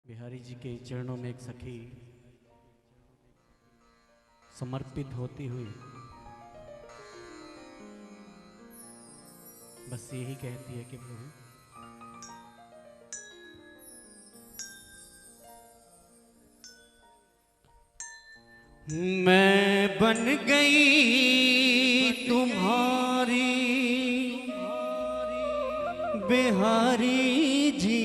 बिहारी जी के चरणों में एक सखी समर्पित होती हुई बस यही कहती है कि प्रभु मैं बन गई तुम्हारी बिहारी जी,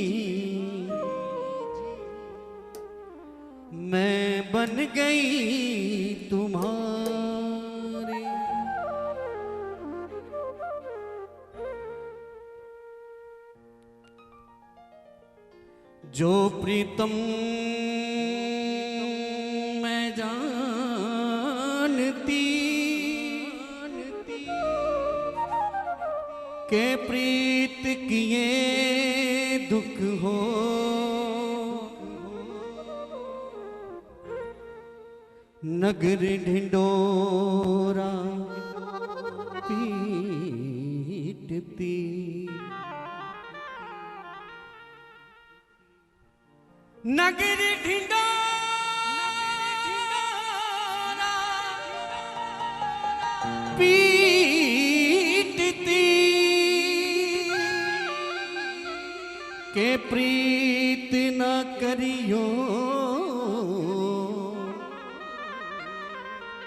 मैं बन गई तुम्हारी। जो प्रीतम मैं जानती के प्रीत किए दुख हो, नगर ढिंडोरा पीटती। नगर ढिंडोरा पीटती के प्रीत न करियो,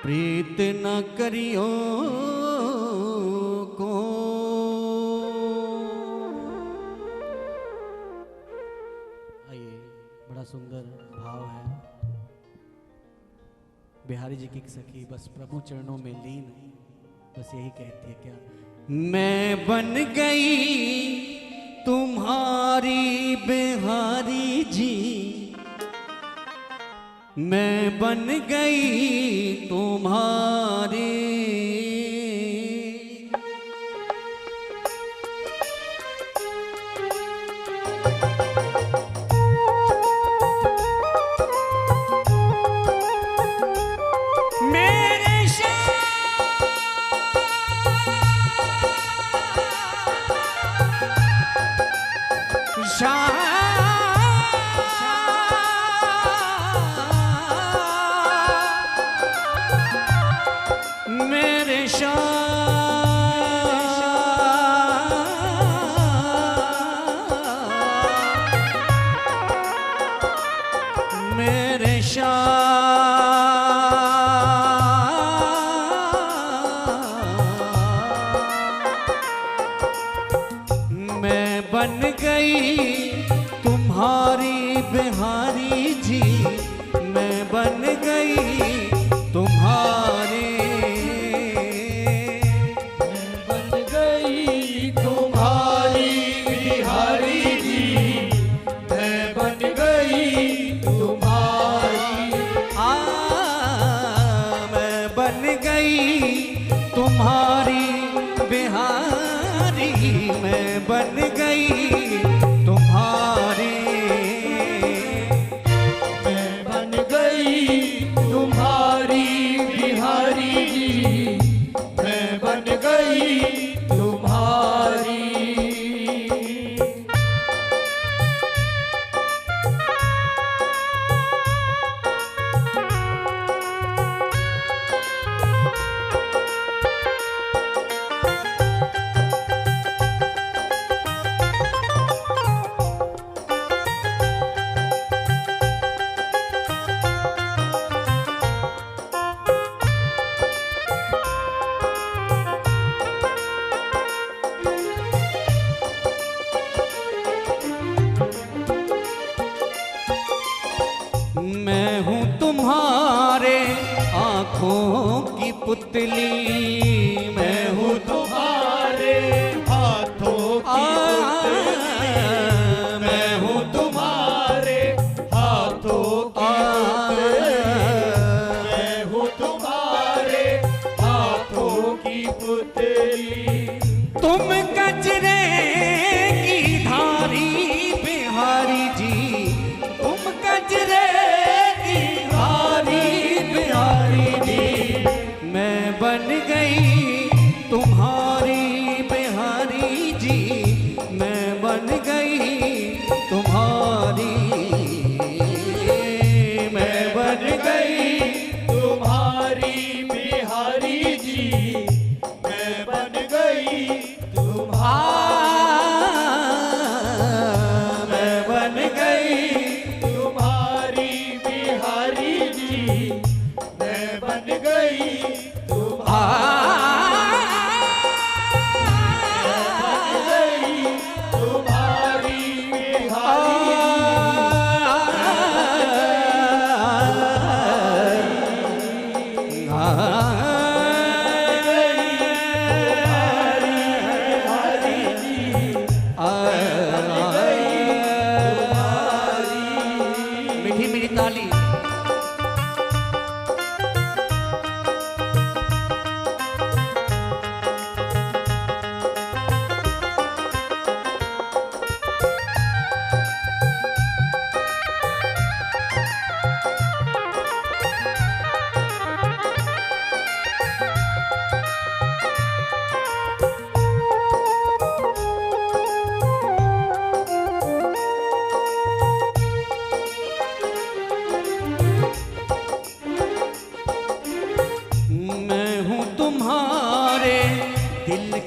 प्रीत न करियो को। आइए, बड़ा सुंदर भाव है। बिहारी जी की सखी बस प्रभु चरणों में लीन बस यही कहती है क्या, मैं बन गई तुम्हारी बिहारी जी, मैं बन गई तुम्हारी। मेरे मैं बन गई तुम्हारी बिहारी जी, मैं बन गई तुम्हारी। मैं बन गई तुम्हारी बिहारी जी, मैं बन गई तुम्हारी। मैं बन गई तुम्हारी बिहारी, मैं बन गई तुम्हारी। मैं बन गई तुम्हारी बिहारी जी, मैं बन गई तुम्हारी। मैं हूँ तुम्हारे आँखों की पुतली, मैं हूँ तुम्हारे हाथों की पुतली, मैं हूँ तुम्हारे हाथों की पुतली, मैं हूँ तुम्हारे हाथों की पुतली। तुम कचरे की धारी बिहारी जी, तुम कचरे की धारी बिहारी जी, मैं बन गई तुम्हारी बिहारी जी, मैं बन गई तुम्हारी। ताली।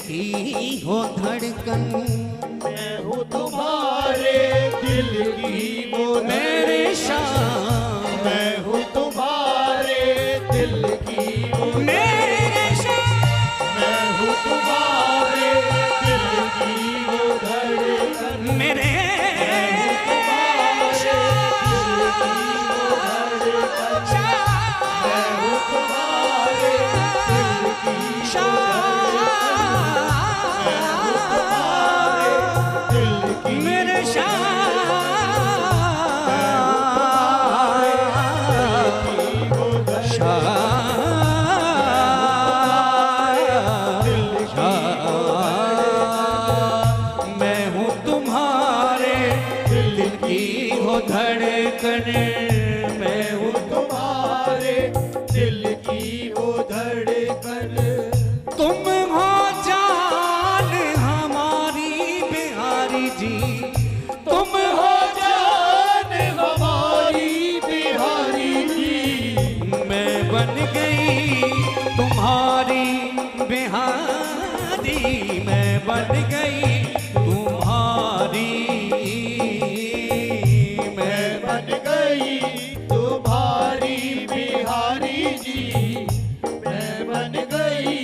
की हो धड़कन, मैं हूँ तुम्हारे दिल की वो मेरे शाम, मैं हूँ तुम्हारे दिल की वो मेरे शाम, मैं हूँ तुम्हारे दिल की वो धड़कन, मेरे मैं हूँ तुम्हारे दिल की वो धड़कन। तुम हो जान हमारी बिहारी जी, तुम हो जान हमारी बिहारी जी। मैं बन गई तुम्हारी बिहारी, मैं बन गई तुम्हारी, तुम्हारी बिहारी जी। मैं बन गई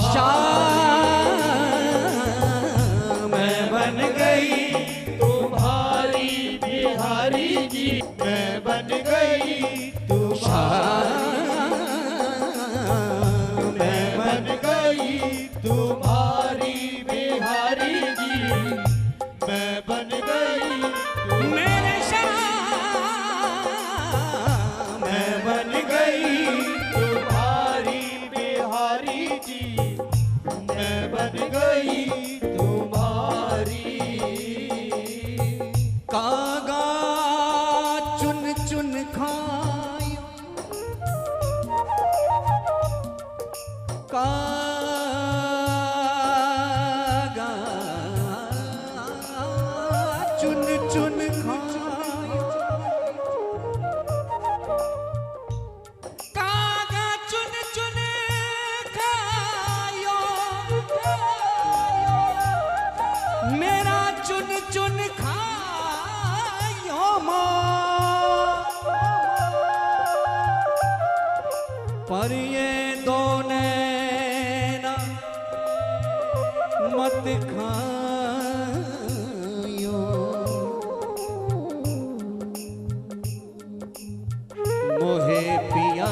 शाम, मैं बन गई तुम्हारी बिहारी जी। मैं बन गई शाम, मैं बन गई तुम्हारी बिहारी जी। मैं बन गई मेरे तुम्हारी बिहारी जी। मैं बन गई तुम्हारी। कागा चुन चुन खायो, कागा चुन चुन खायो, कागा चुन चुन खायो, मेरा चुन चुन खायो पर ये दो नैना मत खायो, मोहे पिया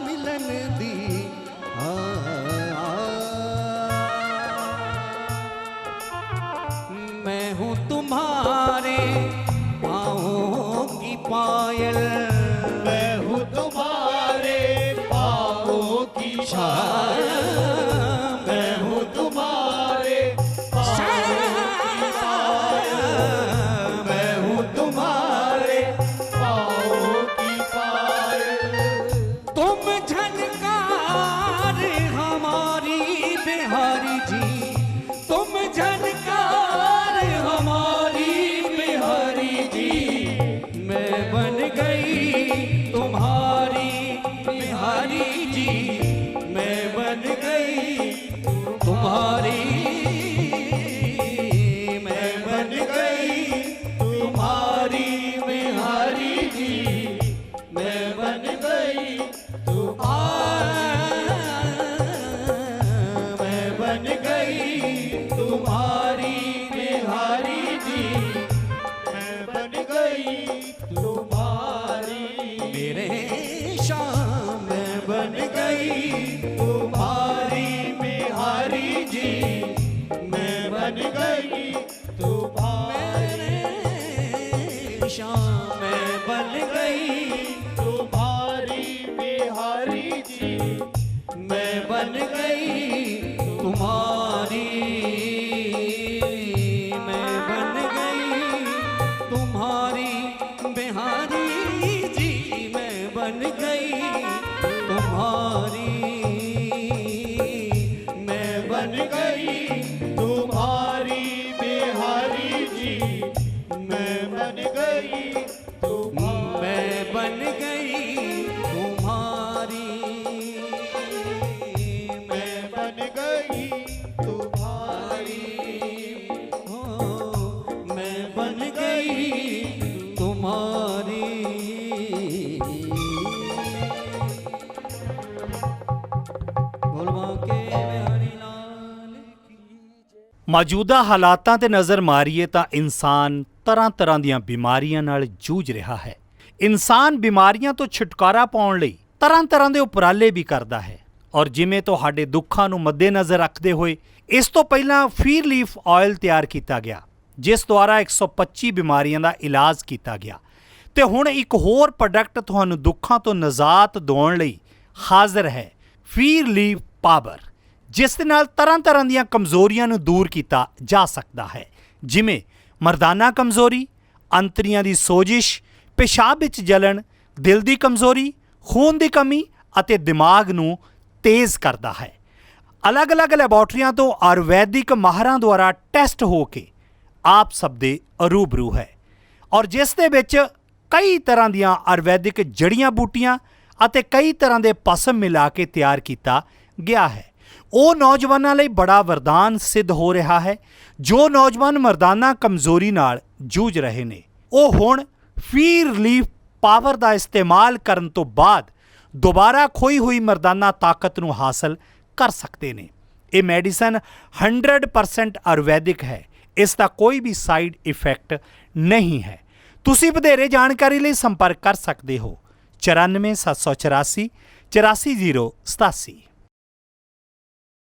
मिलन दी। मैं हूँ तुम्हारे पाँवों की पायल, मैं हूँ तुम्हारे पाँवों की छाया। मैं हूँ तुम्हारे मैं हूँ तुम्हारे पाँवों की पायल। तुम झनकार हमारी बिहारी जी, तुम झनकार हमारी बिहारी जी। मैं बन गई तुम्हारी बिहारी जी, मैं बन गई तुम्हारी, मैं बन गई तुम्हारी बिहारी जी। मैं बन गई मैं बन गई तुम्हारी बिहारी जी। मैं बन गई तुम्हारी मेरे शाम, मैं बन गई तुम्हारी बिहारी जी। मैं बन गई तुम्हारी शाम मैं बन गई तुम्हारी बिहारी जी मैं बन गई तुम्हारी मैं बन गई तुम्हारी बिहारी जी मैं बन गई तुम्हारी मैं बन गई तुम्हारी बिहारी जी मैं बन गई मैं बन गई तुम्हारी मैं बन गई तुम्हारी हो मैं बन गई तुम्हारी बोलवा के बिहारी लाल की ਮੌਜੂਦਾ ਹਾਲਾਤਾਂ ਤੇ ਨਜ਼ਰ ਮਾਰੀਏ ਤਾਂ ਇਨਸਾਨ ਤਰ੍ਹਾਂ ਦੀਆਂ ਬਿਮਾਰੀਆਂ ਨਾਲ ਜੂਝ ਰਿਹਾ ਹੈ। ਇਨਸਾਨ ਬਿਮਾਰੀਆਂ ਤੋਂ ਛੁਟਕਾਰਾ ਪਾਉਣ ਲਈ ਤਰ੍ਹਾਂ ਦੇ ਉਪਰਾਲੇ ਵੀ ਕਰਦਾ ਹੈ ਔਰ ਜਿਵੇਂ ਤੁਹਾਡੇ ਦੁੱਖਾਂ ਨੂੰ ਮੱਦੇਨਜ਼ਰ ਰੱਖਦੇ ਹੋਏ ਇਸ ਤੋਂ ਪਹਿਲਾਂ ਫੀਰ ਲੀਫ ਆਇਲ ਤਿਆਰ ਕੀਤਾ ਗਿਆ ਜਿਸ ਦੁਆਰਾ 125 ਬਿਮਾਰੀਆਂ ਦਾ ਇਲਾਜ ਕੀਤਾ ਗਿਆ ਤੇ ਹੁਣ ਇੱਕ ਹੋਰ ਪ੍ਰੋਡਕਟ ਤੁਹਾਨੂੰ ਦੁੱਖਾਂ ਤੋਂ ਨਿਜਾਤ ਦਿਵਾਉਣ ਲਈ ਹਾਜ਼ਰ ਹੈ ਫੀਰ ਲੀਫ ਪਾਵਰ ਜਿਸ ਦੇ ਨਾਲ ਤਰ੍ਹਾਂ ਦੀਆਂ ਕਮਜ਼ੋਰੀਆਂ ਨੂੰ ਦੂਰ ਕੀਤਾ ਜਾ ਸਕਦਾ ਹੈ ਜਿਵੇਂ ਮਰਦਾਨਾ ਕਮਜ਼ੋਰੀ ਅੰਤੜੀਆਂ ਦੀ ਸੋਜਿਸ਼ ਪਿਸ਼ਾਬ ਵਿੱਚ ਜਲਣ ਦਿਲ ਦੀ ਕਮਜ਼ੋਰੀ ਖੂਨ ਦੀ ਕਮੀ ਅਤੇ ਦਿਮਾਗ ਨੂੰ ਤੇਜ਼ ਕਰਦਾ ਹੈ ਅਲੱਗ-ਅਲੱਗ ਲੈਬੋਰਟਰੀਆਂ ਤੋਂ ਆਯੁਰਵੈਦਿਕ ਮਾਹਰਾਂ ਦੁਆਰਾ ਟੈਸਟ ਹੋ ਕੇ ਆਪ ਸਭ ਦੇ ਰੂਬਰੂ ਹੈ ਔਰ ਜਿਸ ਦੇ ਵਿੱਚ ਕਈ ਤਰ੍ਹਾਂ ਦੀਆਂ ਆਯੁਰਵੈਦਿਕ ਜੜੀਆਂ ਬੂਟੀਆਂ ਅਤੇ ਕਈ ਤਰ੍ਹਾਂ ਦੇ ਭਸਮ ਮਿਲਾ ਕੇ ਤਿਆਰ ਕੀਤਾ ਗਿਆ ਹੈ ਉਹ ਨੌਜਵਾਨਾਂ ਲਈ ਬੜਾ ਵਰਦਾਨ ਸਿੱਧ ਹੋ ਰਿਹਾ ਹੈ ਜੋ ਨੌਜਵਾਨ ਮਰਦਾਨਾ ਕਮਜ਼ੋਰੀ ਨਾਲ ਜੂਝ ਰਹੇ ਨੇ ਉਹ ਹੁਣ ਫੀਰ ਲੀਫ ਪਾਵਰ ਦਾ ਇਸਤੇਮਾਲ ਕਰਨ ਤੋਂ ਬਾਅਦ ਦੁਬਾਰਾ ਖੋਈ ਹੋਈ ਮਰਦਾਨਾ ਤਾਕਤ ਨੂੰ ਹਾਸਲ ਕਰ ਸਕਦੇ ਨੇ ਇਹ ਮੈਡੀਸਨ 100% ਆਯੁਰਵੈਦਿਕ ਹੈ ਇਸ ਦਾ ਕੋਈ ਵੀ ਸਾਈਡ ਇਫੈਕਟ ਨਹੀਂ ਹੈ ਤੁਸੀਂ ਵਧੇਰੇ ਜਾਣਕਾਰੀ ਲਈ ਸੰਪਰਕ ਕਰ ਸਕਦੇ ਹੋ 94 784 84087